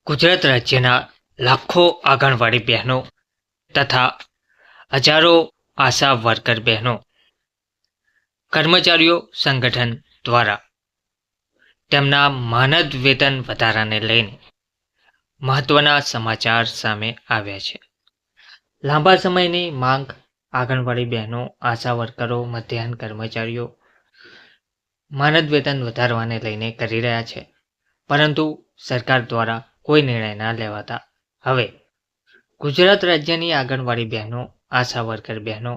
ગુજરાત રાજ્યના લાખો આંગણવાડી બહેનો તથા હજારો આશા વર્કર બહેનો કર્મચારીઓ સંગઠન દ્વારા તેમના માનદ વેતન વધારાને લઈને મહત્વના સમાચાર સામે આવ્યા છે. લાંબા સમયની માંગ આંગણવાડી બહેનો, આશા વર્કરો, મધ્યાહન કર્મચારીઓ માનદ વેતન વધારવાને લઈને કરી રહ્યા છે, પરંતુ સરકાર દ્વારા કોઈ નિર્ણય ના લેવાતા હવે ગુજરાત રાજ્યની આંગણવાડી બહેનો, આશા વર્કર બહેનો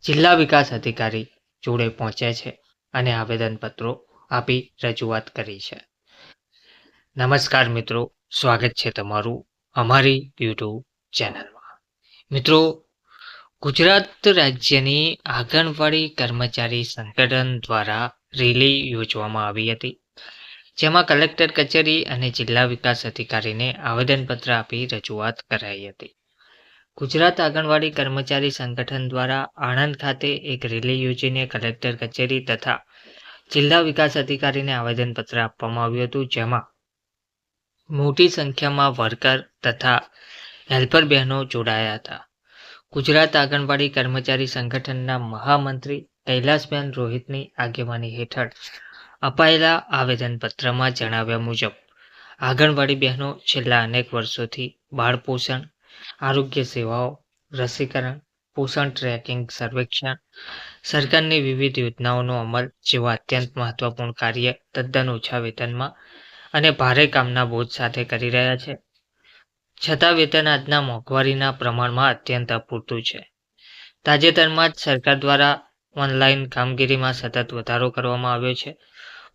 જિલ્લા વિકાસ અધિકારી જોડે પહોંચ્યા છે અને આવેદનપત્રો આપી રજૂઆત કરી છે. નમસ્કાર મિત્રો, સ્વાગત છે તમારું અમારી યુટ્યુબ ચેનલમાં. મિત્રો, ગુજરાત રાજ્યની આંગણવાડી કર્મચારી સંગઠન દ્વારા રેલી યોજવામાં આવી હતી, જેમાં કલેક્ટર કચેરી અને જિલ્લા વિકાસ અધિકારીને આવેદનપત્ર આપી રજૂઆત કરાઈ હતી. ગુજરાત આંગણવાડી કર્મચારી સંગઠન દ્વારા આણંદ ખાતે એક રેલી યોજીને કલેક્ટર કચેરી તથા જિલ્લા વિકાસ અધિકારીને આવેદનપત્ર આપવામાં આવ્યું હતું, જેમાં મોટી સંખ્યામાં વર્કર તથા હેલ્પર બહેનો જોડાયા હતા. ગુજરાત આંગણવાડી કર્મચારી સંગઠનના મહામંત્રી કૈલાસબેન રોહિતની આગેવાની હેઠળ અપાયેલા આવેદનપત્રમાં જણાવ્યા મુજબ આંગણવાડી બહેનો છેલ્લા અનેક વર્ષોથી બાળપોષણ, આરોગ્ય સેવાઓ, રસીકરણ, પોષણ ટ્રેકિંગ સર્વેક્ષણ, સરકારની વિવિધ યોજનાઓનો અમલ જેવા અત્યંત મહત્વપૂર્ણ કાર્ય તદ્દન ઓછા વેતનમાં અને ભારે કામના બોજ સાથે કરી રહ્યા છે. છતાં વેતન આજના મોંઘવારીના પ્રમાણમાં અત્યંત અપૂરતું છે. તાજેતરમાં જ સરકાર દ્વારા ઓનલાઈન કામગીરીમાં સતત વધારો કરવામાં આવ્યો છે.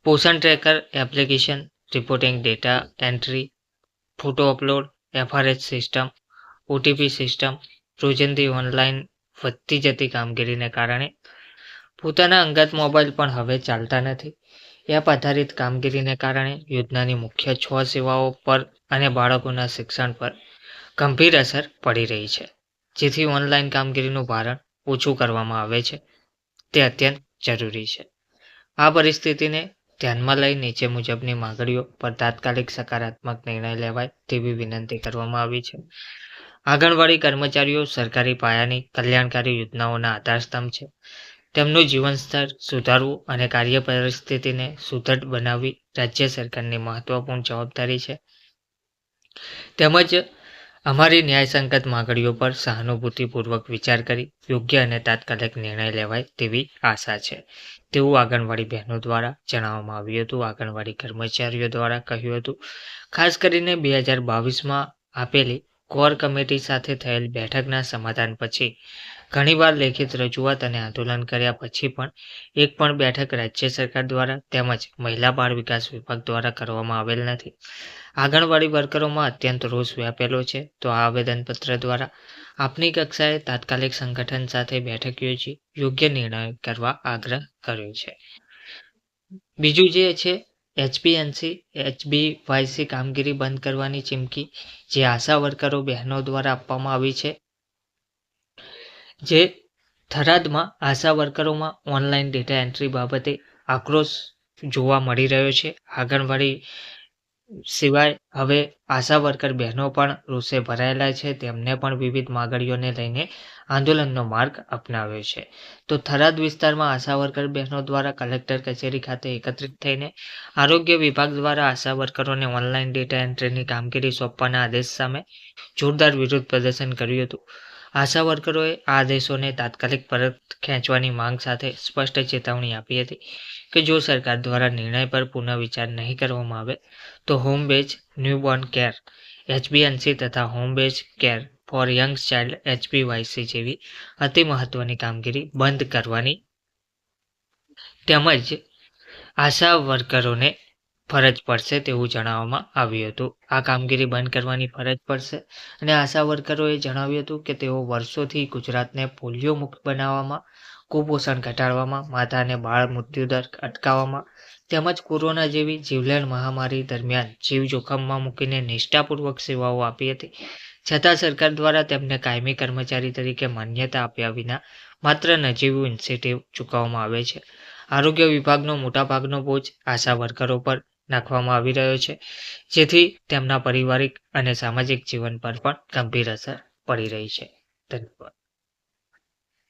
પોષણ tracker application, reporting data entry, photo upload, FRH system, OTP system, રોજિંદી ઓનલાઈન વધતી જતી કામગીરીને કારણે પોતાના અંગત મોબાઈલ પણ હવે ચાલતા નથી. એપ આધારિત કામગીરીને કારણે યોજનાની મુખ્ય 6 સેવાઓ પર અને બાળકોના શિક્ષણ પર ગંભીર અસર પડી રહી છે, જેથી ઓનલાઈન કામગીરીનું ભારણ ઓછું કરવામાં આવે છે તે અત્યંત જરૂરી છે. આ પરિસ્થિતિને ધ્યાનમાં લઈ નીચે મુજબની માંગણીઓ પર તાત્કાલિક સકારાત્મક નિર્ણય લેવાય તેવી વિનંતી કરવામાં આવી છે. આંગણવાડી કર્મચારીઓ સરકારી પાયાની કલ્યાણકારી યોજનાઓના આધારસ્તંભ છે. તેમનું જીવન સ્તર સુધારવું અને કાર્ય પરિસ્થિતિને સુદૃઢ બનાવવી રાજ્ય સરકારની મહત્વપૂર્ણ જવાબદારી છે. તેમજ અમારી ન્યાયસંગત માંગણીઓ પર સહાનુભૂતિપૂર્વક વિચાર કરી યોગ્ય અને તાત્કાલિક નિર્ણય લેવાય તેવી આશા છે, તેવું આંગણવાડી બહેનો દ્વારા જણાવવામાં આવ્યું હતું. આંગણવાડી કર્મચારીઓ દ્વારા કહ્યું હતું, ખાસ કરીને 2022માં આપેલી કોર કમિટી સાથે થયેલ બેઠકના સમાધાન પછી ઘણીવાર લેખિત રજૂઆત અને આંદોલન કર્યા પછી પણ એક પણ બેઠક રાજ્ય સરકાર દ્વારા તેમજ મહિલા બાળ વિકાસ વિભાગ દ્વારા કરવામાં આવેલ નથી. આંગણવાડી વર્કરોમાં અત્યંત રોષ વ્યાપેલો છે, તો આ આવેદનપત્ર દ્વારા આપની કક્ષાએ તાત્કાલિક સંગઠન સાથે બેઠક યોજી યોગ્ય નિર્ણય કરવા આગ્રહ કર્યો છે. બીજું જે છે HBYC કામગીરી બંધ કરવાની ચીમકી જે આશા વર્કરો બહેનો દ્વારા આપવામાં આવી છે. જે થરાદમાં આશા વર્કરોમાં ઓનલાઈન ડેટા એન્ટ્રી બાબતે આક્રોશ જોવા મળી રહ્યો છે. આંગણવાડી સિવાય હવે આશા વર્કર બહેનો પણ રોષે ભરાયેલા છે. તેમને પણ વિવિધ માંગણીઓને લઈને આંદોલનનો માર્ગ અપનાવ્યો છે. તો થરાદ વિસ્તારમાં આશા વર્કર બહેનો દ્વારા કલેક્ટર કચેરી ખાતે એકત્રિત થઈને આરોગ્ય વિભાગ દ્વારા આશા વર્કરોને ઓનલાઈન ડેટા એન્ટ્રીની કામગીરી સોંપવાના આદેશ સામે જોરદાર વિરોધ પ્રદર્શન કર્યું હતું. આશા વર્કરોએ આ આદેશોને તાત્કાલિક પરત ખેંચવાની માંગ સાથે સ્પષ્ટ ચેતવણી આપી હતી કે જો સરકાર દ્વારા નિર્ણય પર પુનઃવિચાર નહીં કરવામાં આવે તો home base newborn care HBNC તથા home base care for young child HBYC જેવી અતિ મહત્વની કામગીરી બંધ કરવાની તેમજ આશા વર્કરોને ફરજ પડશે તેવું જણાવવામાં આવ્યું હતું. આ કામગીરી બંધ કરવાની ફરજ પડશે અને આશા વર્કરોએ જણાવ્યું હતું કે તેઓ વર્ષોથી ગુજરાતને પોલિયો મુક્ત બનાવવામાં, કુપોષણ ઘટાડવામાં, માતા અને બાળ મૃત્યુદર અટકાવવામાં તેમજ કોરોના જેવી જીવલેણ મહામારી દરમિયાન જીવ જોખમમાં મૂકીને નિષ્ઠાપૂર્વક સેવાઓ આપી હતી. છતાં સરકાર દ્વારા તેમને કાયમી કર્મચારી તરીકે માન્યતા આપ્યા વિના માત્ર નજીવું ઇન્સેન્ટિવ ચૂકવવામાં આવે છે. આરોગ્ય વિભાગનો મોટાભાગનો બોજ આશા વર્કરો પર નાખવામાં આવી રહ્યો છે, જેથી તેમના પારિવારિક અને સામાજિક જીવન પર પણ ગંભીર અસર પડી રહી છે. ધન્યવાદ.